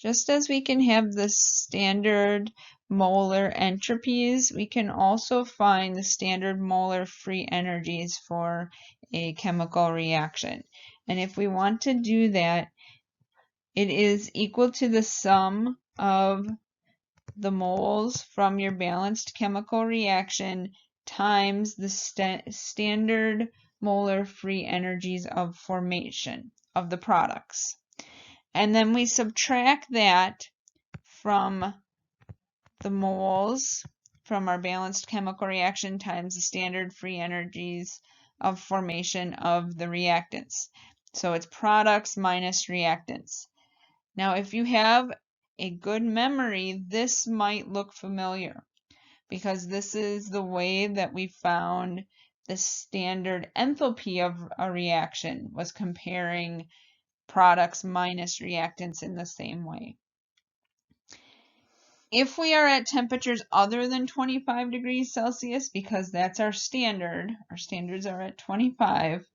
just as we can have the standard molar entropies, we can also find the standard molar free energies for a chemical reaction. And if we want to do that, it is equal to the sum of the moles from your balanced chemical reaction times the standard molar free energies of formation of the products. And then we subtract that from the moles from our balanced chemical reaction times the standard free energies of formation of the reactants. So it's products minus reactants. Now, if you have a good memory, this might look familiar because this is the way that we found the standard enthalpy of a reaction, was comparing products minus reactants in the same way. If we are at temperatures other than 25 degrees Celsius, because that's our standards are at 25,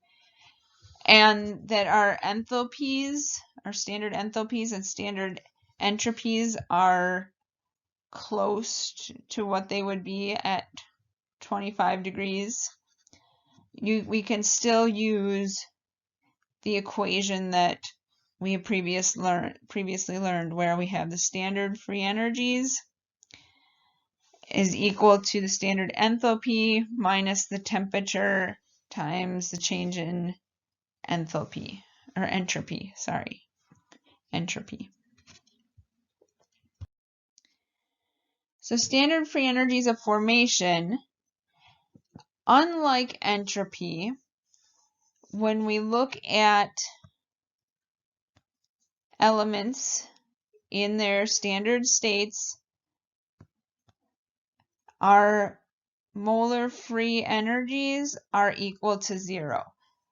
and that our enthalpies, our standard enthalpies and standard entropies are close to what they would be at 25 degrees, we can still use the equation that we have previously learned, where we have the standard free energies is equal to the standard enthalpy minus the temperature times the change in enthalpy, or entropy, sorry, entropy. So standard free energies of formation, unlike entropy, when we look at elements in their standard states, our molar free energies are equal to 0.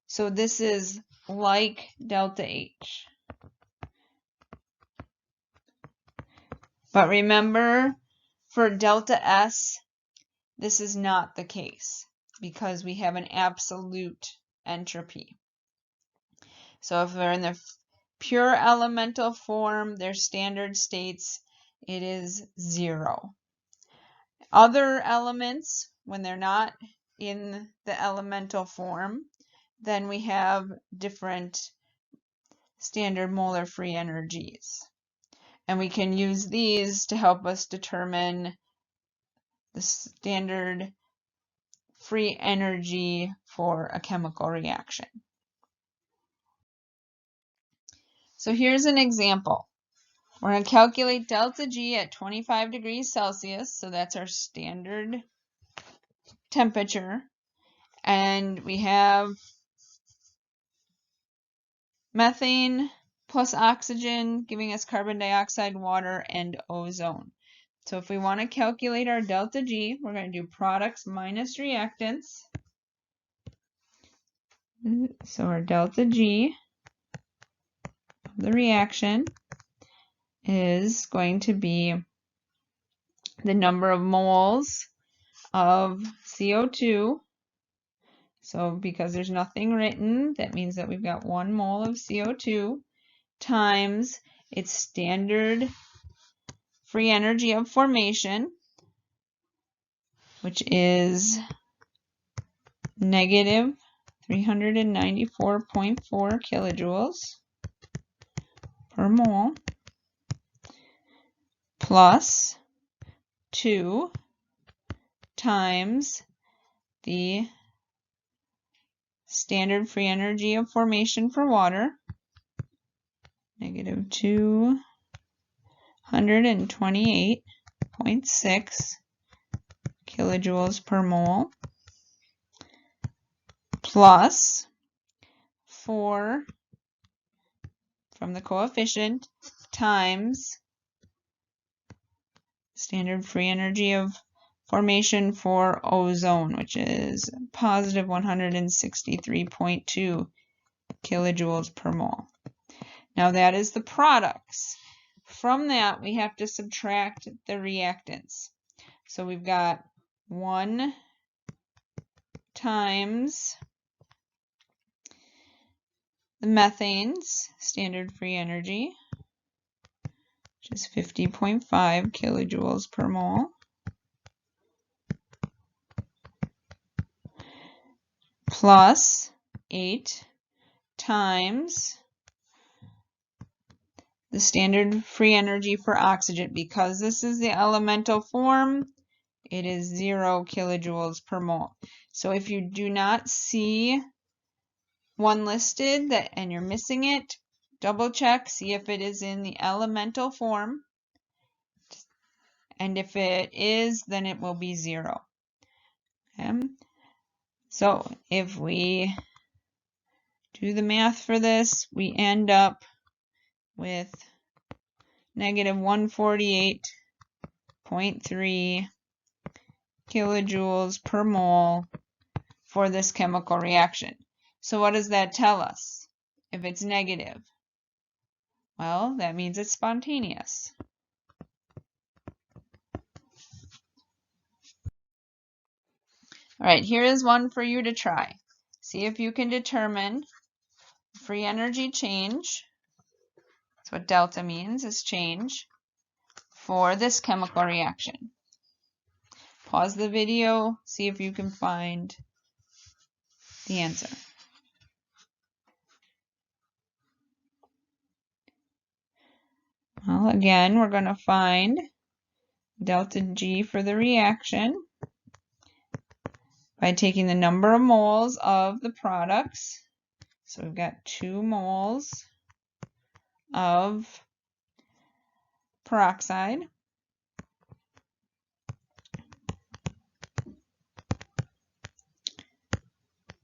So this is like delta H. But remember, for delta S, this is not the case because we have an absolute entropy. So if they're in the pure elemental form, their standard states, it is 0. Other elements, when they're not in the elemental form, then we have different standard molar free energies. And we can use these to help us determine the standard free energy for a chemical reaction. So here's an example. We're going to calculate delta G at 25 degrees Celsius, so that's our standard temperature. And we have methane plus oxygen giving us carbon dioxide, water, and ozone. So if we want to calculate our delta G, we're going to do products minus reactants. So our delta G of the reaction is going to be the number of moles of CO2. So because there's nothing written, that means that we've got 1 mole of CO2 times its standard free energy of formation, which is negative 394.4 kilojoules per mole, plus 2 times the standard free energy of formation for water, negative 228.6 kilojoules per mole, plus 4 from the coefficient times standard free energy of formation for ozone, which is positive 163.2 kilojoules per mole. Now that is the products. From that, we have to subtract the reactants. So we've got 1 times the methane's standard free energy which is 50.5 kilojoules per mole, plus 8 times the standard free energy for oxygen. Because this is the elemental form, it is 0 kilojoules per mole. So if you do not see one listed and you're missing it, double check, see if it is in the elemental form. And if it is, then it will be 0. Okay? So if we do the math for this, we end up with negative 148.3 kilojoules per mole for this chemical reaction. So what does that tell us if it's negative? Well, that means it's spontaneous. All right, here is one for you to try. See if you can determine free energy change. That's what delta means, is change for this chemical reaction. Pause the video, see if you can find the answer. Well, again, we're going to find delta G for the reaction by taking the number of moles of the products. So we've got 2 moles of peroxide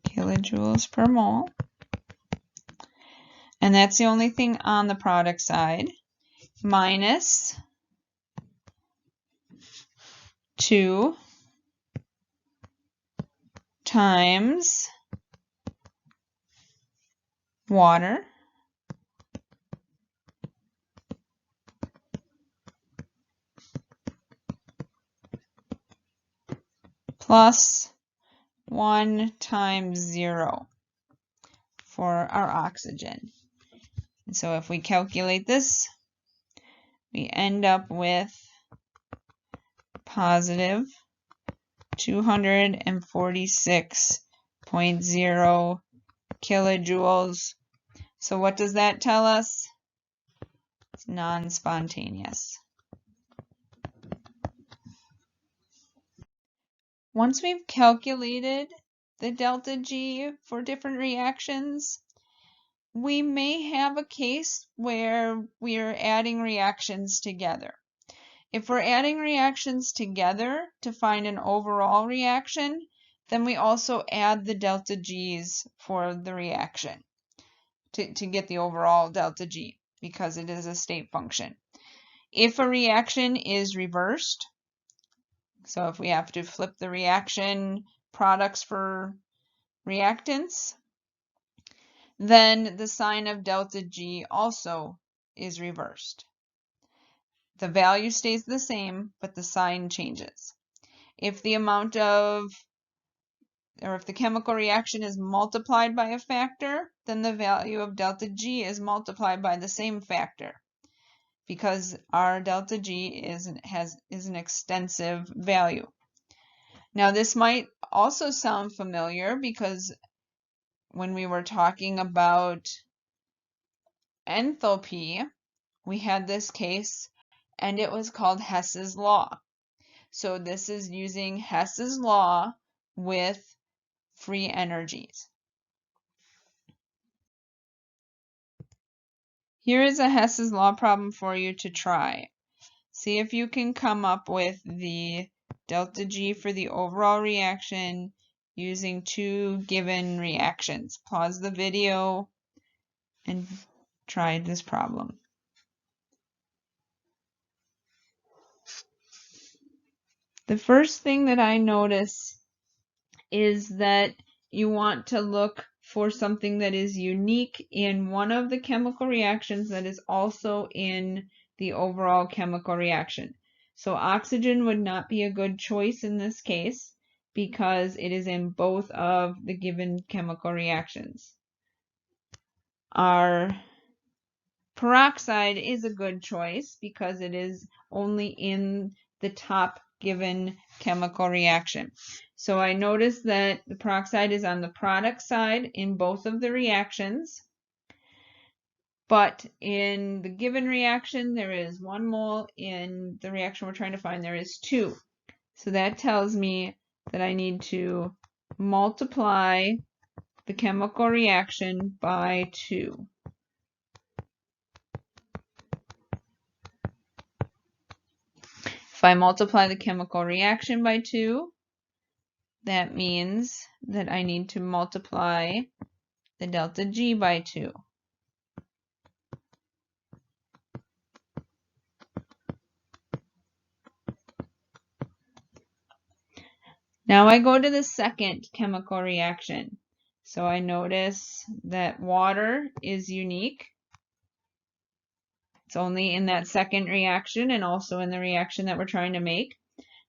kilojoules per mole. And that's the only thing on the product side, minus 2 times water plus 1 times 0 for our oxygen. And so if we calculate this, we end up with positive 246.0 kilojoules. So what does that tell us? It's non-spontaneous. Once we've calculated the delta G for different reactions, we may have a case where we're adding reactions together. If we're adding reactions together to find an overall reaction, then we also add the delta G's for the reaction to get the overall delta G, because it is a state function. If a reaction is reversed, so if we have to flip the reaction products for reactants, then the sign of delta G also is reversed. The value stays the same, but the sign changes. If the amount of, or if the chemical reaction is multiplied by a factor, then the value of delta G is multiplied by the same factor, because our delta G is an extensive value. Now this might also sound familiar, because when we were talking about enthalpy, we had this case and it was called Hess's Law. So this is using Hess's Law with free energies. Here is a Hess's Law problem for you to try. See if you can come up with the delta G for the overall reaction using 2 given reactions. Pause the video and try this problem. The first thing that I notice is that you want to look for something that is unique in one of the chemical reactions that is also in the overall chemical reaction. So oxygen would not be a good choice in this case because it is in both of the given chemical reactions. Our Peroxide is a good choice because it is only in the top given chemical reaction. So I notice that the peroxide is on the product side in both of the reactions, but in the given reaction there is 1 mole. In the reaction we're trying to find there is 2. So that tells me that I need to multiply the chemical reaction by 2. If I multiply the chemical reaction by 2, that means that I need to multiply the delta G by 2. Now I go to the second chemical reaction. So I notice that water is unique. It's only in that second reaction and also in the reaction that we're trying to make.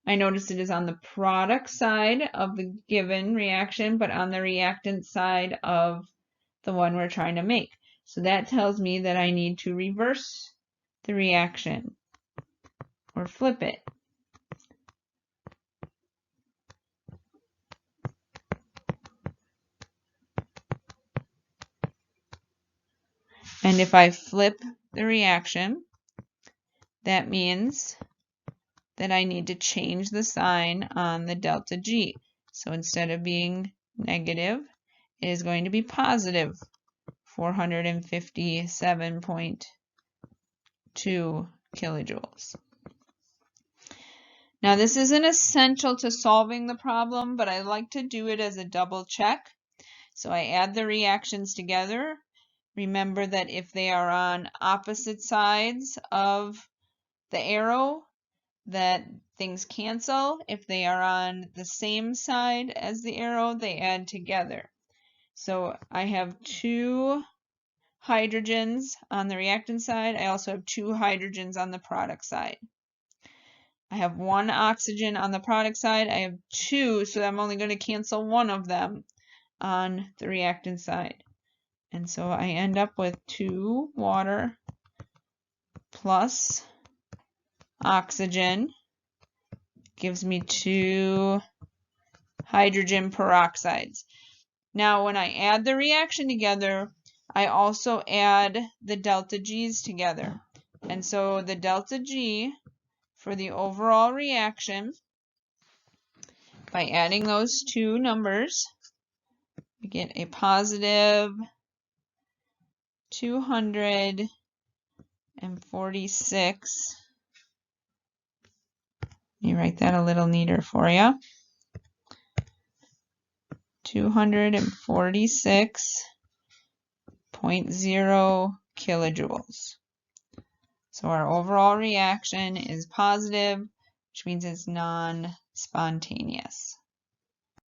I notice it is on the product side of the given reaction, but on the reactant side of the one we're trying to make. So that tells me that I need to reverse the reaction or flip it. And if I flip the reaction, that means that I need to change the sign on the delta G. So instead of being negative, it is going to be positive 457.2 kilojoules. Now this isn't essential to solving the problem, but I like to do it as a double check. So I add the reactions together. Remember that if they are on opposite sides of the arrow, that things cancel. If they are on the same side as the arrow, they add together. So I have 2 hydrogens on the reactant side. I also have 2 hydrogens on the product side. I have 1 oxygen on the product side. I have 2, so I'm only going to cancel 1 of them on the reactant side. And so I end up with 2 water plus oxygen gives me 2 hydrogen peroxides. Now when I add the reaction together, I also add the delta G's together. And so the delta G for the overall reaction, by adding those 2 numbers, we get a positive 246. Let me write that a little neater for you. 246.0 kilojoules. So our overall reaction is positive, which means it's non-spontaneous.